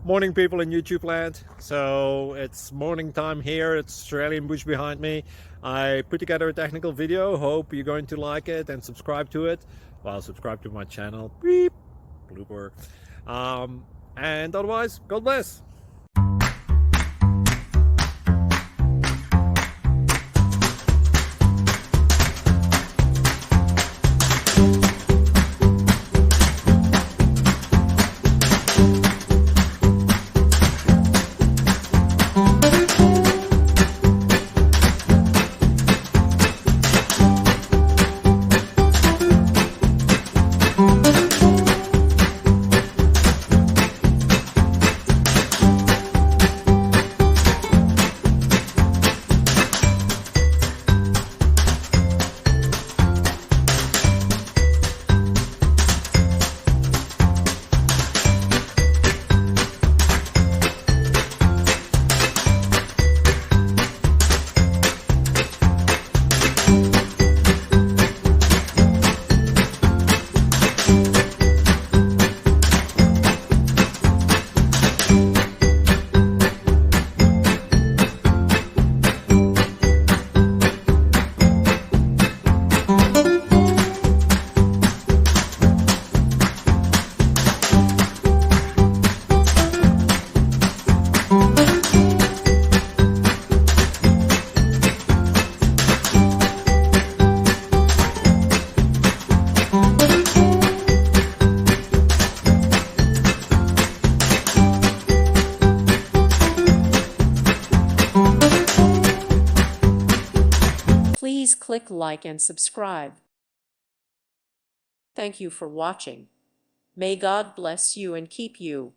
Morning, people in YouTube land. So it's morning time here. It's Australian bush behind me. I put together a technical video. Hope you're going to like it and subscribe to it. Well, subscribe to my channel. Beep. Blooper. And otherwise, God bless. Please click like and subscribe. Thank you for watching. May God bless you and keep you.